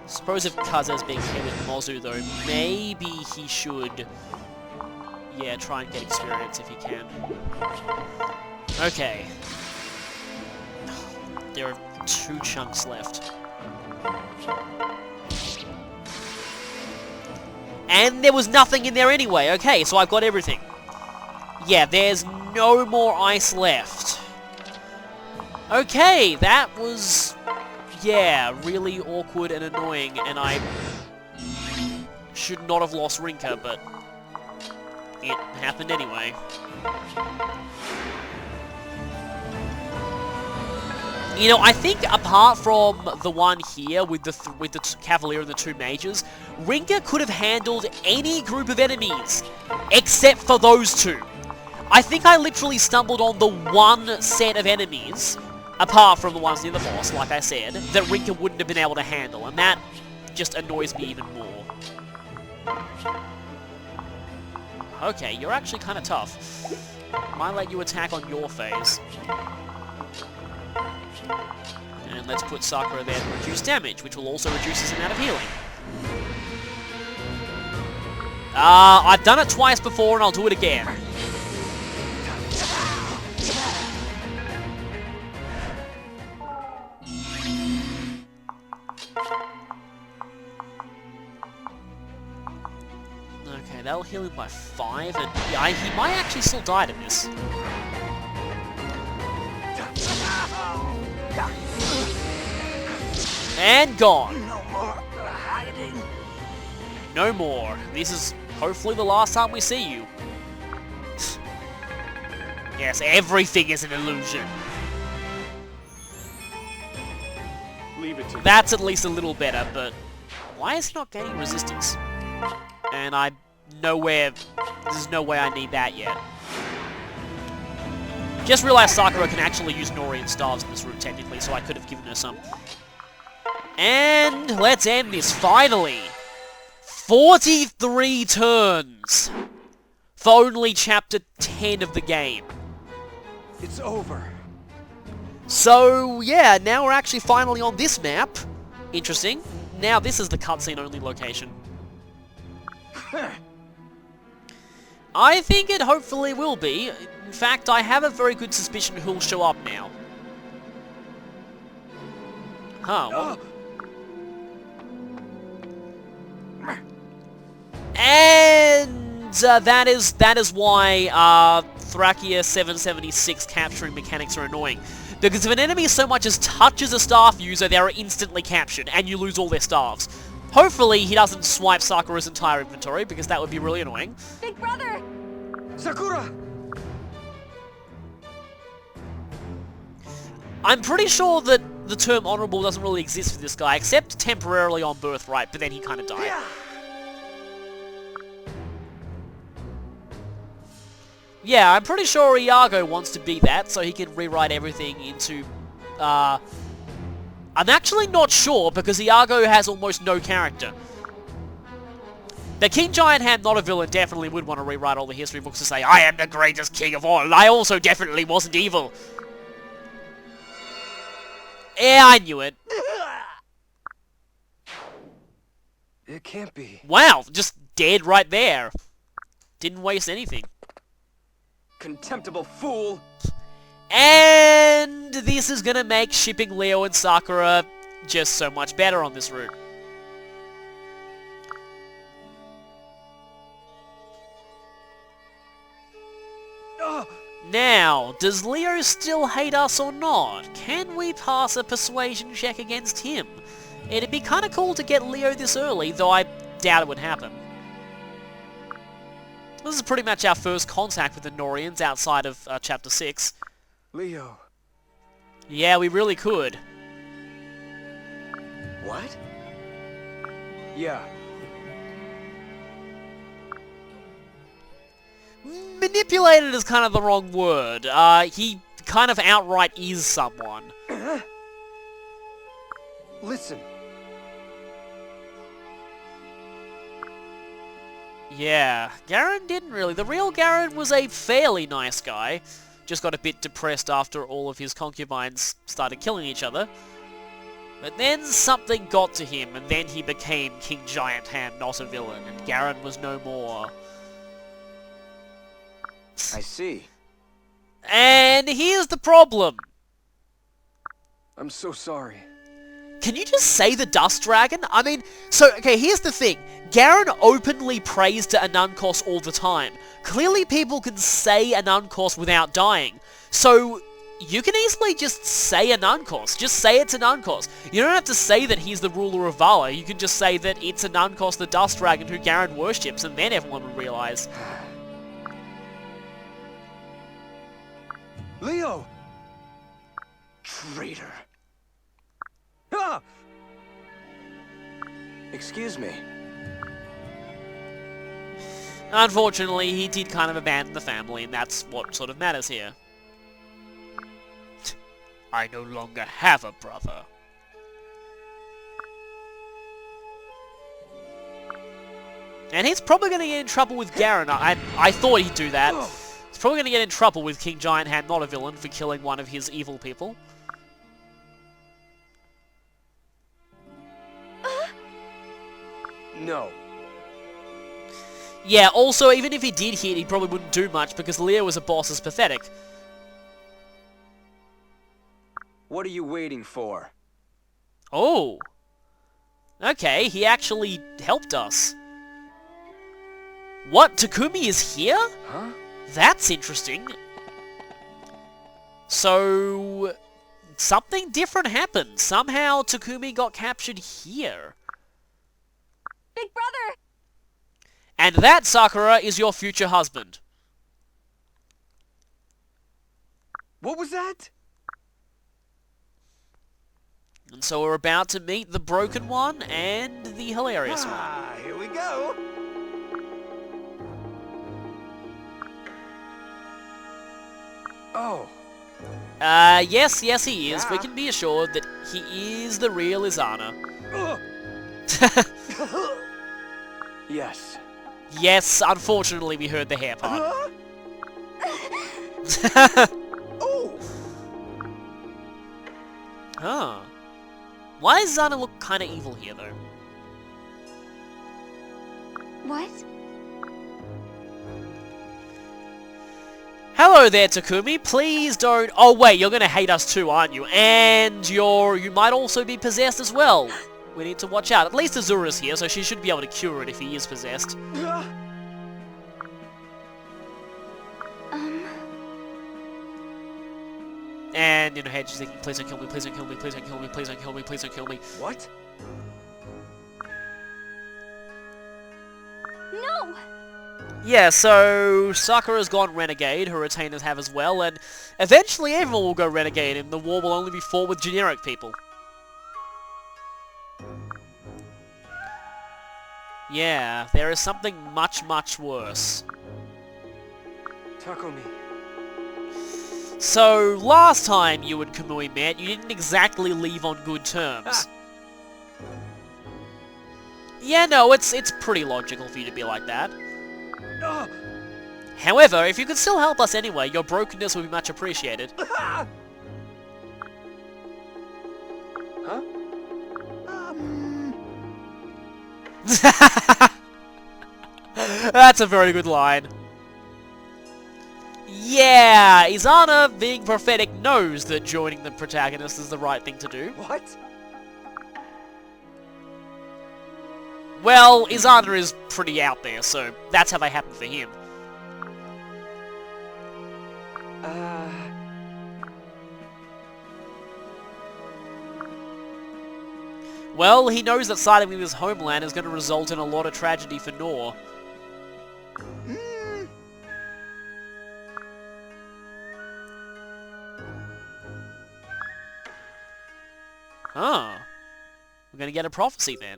Speaker 1: Suppose if Kaze's being hit with Mozu though, maybe he should, yeah, try and get experience if he can. Okay. There are 2 chunks left. And there was nothing in there anyway. Okay, so I've got everything. Yeah, there's no more ice left. Okay, that was... yeah, really awkward and annoying, and I should not have lost Rinka, but it happened anyway. You know, I think apart from the one here with the Cavalier and the 2 mages, Rinka could have handled any group of enemies except for those 2. I think I literally stumbled on the one set of enemies, apart from the ones near the boss, like I said, that Rinka wouldn't have been able to handle, and that just annoys me even more. Okay, you're actually kind of tough. Might let you attack on your phase. And let's put Sakura there to reduce damage, which will also reduce his amount of healing. I've done it twice before and I'll do it again. Okay, that'll heal him by 5, and yeah, he might actually still die to this. And gone.
Speaker 6: No more hiding.
Speaker 1: No more. This is hopefully the last time we see you. Yes, everything is an illusion.
Speaker 3: Leave it to me.
Speaker 1: That's at least a little better, but why is he not gaining resistance? And there's no way I need that yet. Just realized Sakura can actually use Norian staves in this route technically, so I could have given her some. And let's end this, finally! 43 turns! For only chapter 10 of the game.
Speaker 3: It's over.
Speaker 1: So, yeah, now we're actually finally on this map. Interesting. Now this is the cutscene only location. I think it hopefully will be. In fact, I have a very good suspicion who'll show up now. Huh. And that is why Thrakia 776 capturing mechanics are annoying. Because if an enemy so much as touches a staff user, they are instantly captured, and you lose all their staffs. Hopefully he doesn't swipe Sakura's entire inventory, because that would be really annoying.
Speaker 2: Big brother!
Speaker 3: Sakura!
Speaker 1: I'm pretty sure that the term honorable doesn't really exist for this guy, except temporarily on Birthright, but then he kind of died. Yeah, I'm pretty sure Iago wants to be that, so he can rewrite everything into, I'm actually not sure, because Iago has almost no character. The King Giantham Notavillain definitely would want to rewrite all the history books to say, I am the greatest king of all, I also definitely wasn't evil. Yeah, I knew it.
Speaker 3: It can't be.
Speaker 1: Wow, just dead right there. Didn't waste anything.
Speaker 3: Contemptible fool!
Speaker 1: And this is gonna make shipping Leo and Sakura just so much better on this route. Now, does Leo still hate us or not? Can we pass a persuasion check against him? It'd be kinda cool to get Leo this early, though I doubt it would happen. This is pretty much our first contact with the Norians outside of Chapter 6.
Speaker 3: Leo.
Speaker 1: Yeah, we really could.
Speaker 3: What? Yeah.
Speaker 1: Manipulated is kind of the wrong word. He kind of outright is someone.
Speaker 3: Listen.
Speaker 1: Yeah, Garen didn't really. The real Garen was a fairly nice guy. Just got a bit depressed after all of his concubines started killing each other. But then something got to him, and then he became King Giantham Notavillain, and Garen was no more.
Speaker 3: I see.
Speaker 1: And here's the problem.
Speaker 3: I'm so sorry.
Speaker 1: Can you just say the Dust Dragon? I mean, so, okay, here's the thing. Garen openly prays to Anunkos all the time. Clearly people can say Anunkos without dying. So, you can easily just say Anunkos. Just say it's Anunkos. You don't have to say that he's the ruler of Vala. You can just say that it's Anunkos the Dust Dragon who Garen worships, and then everyone will realize.
Speaker 3: Leo! Traitor. Ah! Excuse me.
Speaker 1: Unfortunately, he did kind of abandon the family, and that's what sort of matters here. I no longer have a brother. And he's probably going to get in trouble with Garen. I thought he'd do that. He's probably going to get in trouble with King Giantham Notavillain for killing one of his evil people.
Speaker 3: No.
Speaker 1: Yeah, also, even if he did hit, he probably wouldn't do much because Leo as a boss is pathetic.
Speaker 3: What are you waiting for?
Speaker 1: Oh. Okay, he actually helped us. What? Takumi is here?
Speaker 3: Huh?
Speaker 1: That's interesting. So, something different happened. Somehow Takumi got captured here.
Speaker 2: Big brother!
Speaker 1: And that, Sakura, is your future husband.
Speaker 3: What was that?
Speaker 1: And so we're about to meet the broken one and the hilarious one.
Speaker 3: Ah, here we go. Oh.
Speaker 1: Yes, he is.
Speaker 3: Yeah.
Speaker 1: We can be assured that he is the real Izana.
Speaker 3: Ugh. Yes.
Speaker 1: Yes, unfortunately we heard the hair part.
Speaker 3: Oh.
Speaker 1: Huh. Why does Izana look kinda evil here, though?
Speaker 2: What?
Speaker 1: Hello there, Takumi. Please don't... Oh, wait, you're gonna hate us too, aren't you? And you might also be possessed as well. We need to watch out. At least Azura's here, so she should be able to cure it if he is possessed. And in her head, she's thinking, please don't kill me, please don't kill me, please don't kill me, please don't kill me, please don't kill me.
Speaker 3: What?
Speaker 2: No!
Speaker 1: Yeah, so Sakura's gone renegade, her retainers have as well, and eventually everyone will go renegade, and the war will only be fought with generic people. Yeah, there is something much, much worse.
Speaker 3: Takumi.
Speaker 1: So, last time you and Kamui met, you didn't exactly leave on good terms. Yeah, no, it's pretty logical for you to be like that. However, if you could still help us anyway, your brokenness would be much appreciated.
Speaker 3: Huh?
Speaker 1: That's a very good line. Yeah, Izana, being prophetic, knows that joining the protagonist is the right thing to do.
Speaker 3: What?
Speaker 1: Well, Izana is pretty out there, so that's how they happen for him. Well, he knows that siding with his homeland is going to result in a lot of tragedy for Nor. Huh. We're going to get a prophecy then.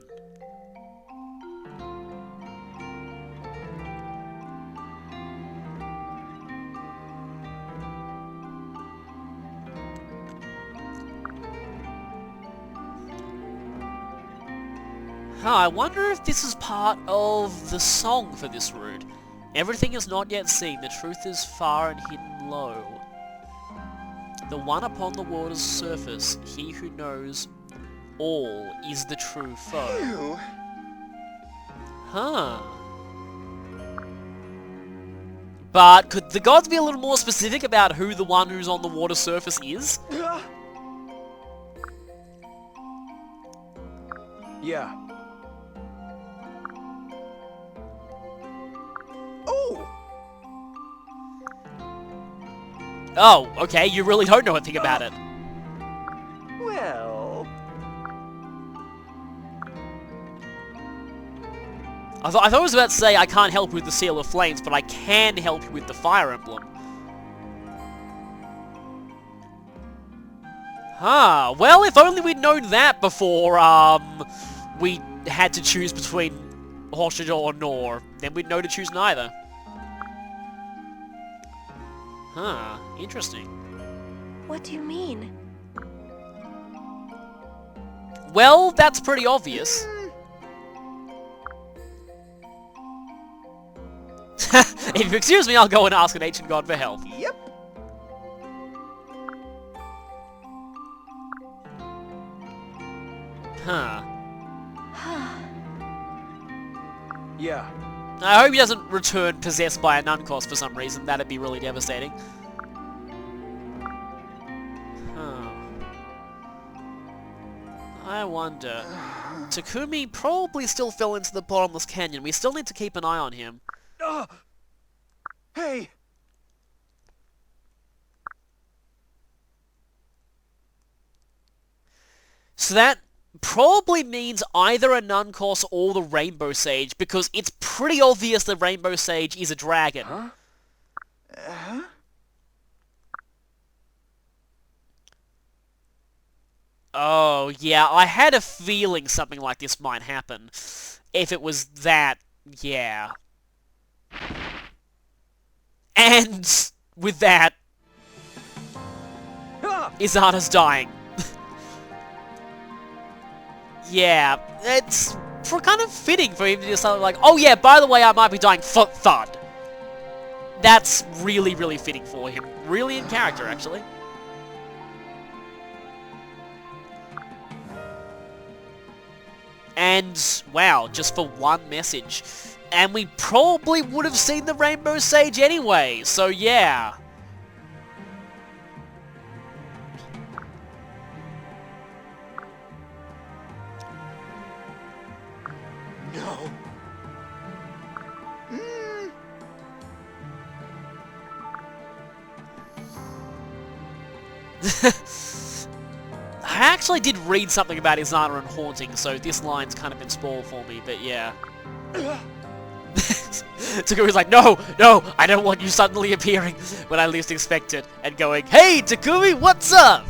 Speaker 1: Huh, I wonder if this is part of the song for this route. Everything is not yet seen, the truth is far and hidden low. The one upon the water's surface, he who knows all is the true foe. Huh. But could the gods be a little more specific about who the one who's on the water surface is?
Speaker 3: Yeah. Oh!
Speaker 1: Oh, okay, you really don't know anything about it.
Speaker 3: Well...
Speaker 1: I thought I was about to say I can't help you with the Seal of Flames, but I can help you with the Fire Emblem. Huh, well, if only we'd known that before, we had to choose between Hoshida or Nor, then we'd know to choose neither. Huh, interesting.
Speaker 2: What do you mean?
Speaker 1: Well, that's pretty obvious. If you excuse me, I'll go and ask an ancient god for help.
Speaker 3: Yep.
Speaker 1: Huh.
Speaker 3: Yeah.
Speaker 1: I hope he doesn't return possessed by a Nuncos for some reason. That'd be really devastating. Huh. I wonder. Takumi probably still fell into the bottomless canyon. We still need to keep an eye on him.
Speaker 3: Hey!
Speaker 1: So that probably means either a Nuncos or the Rainbow Sage, because it's pretty obvious the Rainbow Sage is a dragon.
Speaker 3: Huh?
Speaker 1: Oh, yeah, I had a feeling something like this might happen. If it was that, yeah. And with that,
Speaker 3: Ah!
Speaker 1: Izana's dying. Yeah, it's kind of fitting for him to just like, oh yeah, by the way, I might be dying. Thud. That's really, really fitting for him. Really in character, actually. And, wow, just for one message. And we probably would have seen the Rainbow Sage anyway, so yeah.
Speaker 3: No.
Speaker 1: I actually did read something about Izana and haunting, so this line's kind of been spoiled for me, but yeah. Takumi's like, no, I don't want you suddenly appearing when I least expect it, and going, hey, Takumi, what's up?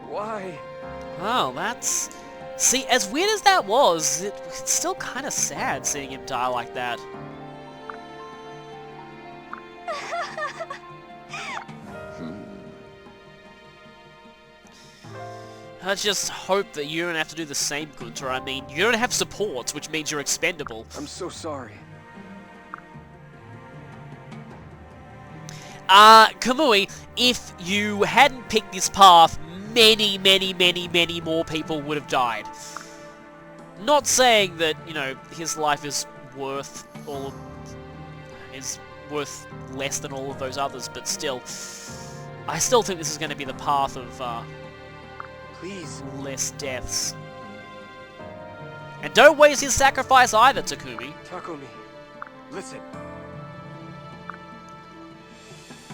Speaker 3: Why?
Speaker 1: Oh, that's... See, as weird as that was, it's still kind of sad seeing him die like that. I just hope that you don't have to do the same, Gunter. I mean, you don't have supports, which means you're expendable.
Speaker 3: I'm so sorry.
Speaker 1: Kamui, if you hadn't picked this path, many, many, many, many more people would have died. Not saying that, you know, his life is worth worth less than all of those others, but still, I still think this is going to be the path of,
Speaker 3: Please.
Speaker 1: less deaths. And don't waste his sacrifice either, Takumi.
Speaker 3: Takumi. Listen.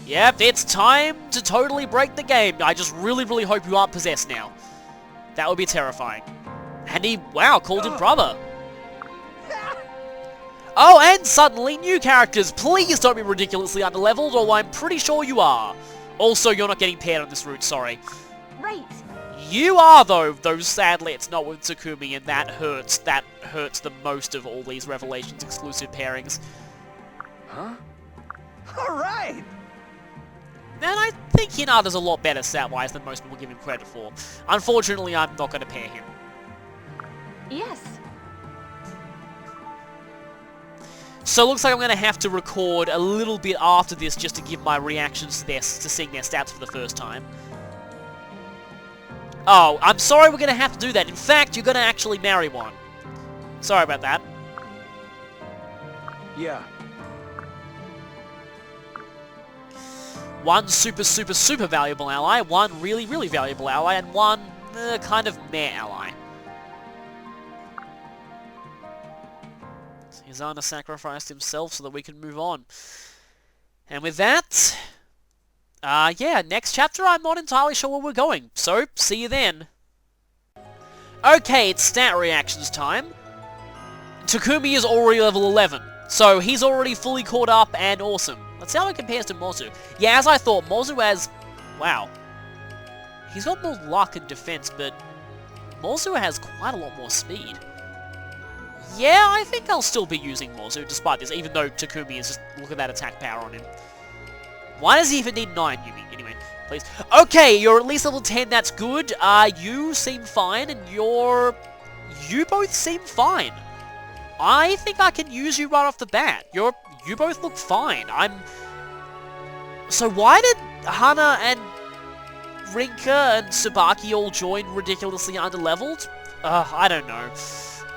Speaker 1: Yep, it's time to totally break the game. I just really, really hope you aren't possessed now. That would be terrifying. And he, wow, called him brother. Oh, and suddenly new characters. Please don't be ridiculously underleveled, although I'm pretty sure you are. Also, you're not getting paired on this route, sorry.
Speaker 2: Right.
Speaker 1: You are, though sadly it's not with Takumi, and that hurts. That hurts the most of all these Revelations exclusive pairings.
Speaker 3: Huh? Alright!
Speaker 1: And I think Hinata's a lot better stat-wise than most people give him credit for. Unfortunately, I'm not going to pair him.
Speaker 2: Yes.
Speaker 1: So it looks like I'm going to have to record a little bit after this just to give my reactions to seeing their stats for the first time. Oh, I'm sorry we're going to have to do that. In fact, you're going to actually marry one. Sorry about that.
Speaker 3: Yeah.
Speaker 1: one super, super, super valuable ally, one really, really valuable ally, and one kind of meh ally. So Giantham sacrificed himself so that we can move on. And with that, yeah, next chapter I'm not entirely sure where we're going, so see you then. Okay, it's stat reactions time. Takumi is already level 11, so he's already fully caught up and awesome. Let's see how it compares to Mozu. Yeah, as I thought, Mozu has... wow. He's got more luck and defense, but Mozu has quite a lot more speed. Yeah, I think I'll still be using Mozu despite this, even though Takumi is just... look at that attack power on him. Why does he even need 9, Yumi? Anyway, please. Okay, you're at least level 10, that's good. You seem fine, and you both seem fine. I think I can use you right off the bat. You both look fine. So why did Hana and Rinka and Tsubaki all join ridiculously underleveled? I don't know.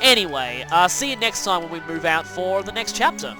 Speaker 1: Anyway, see you next time when we move out for the next chapter.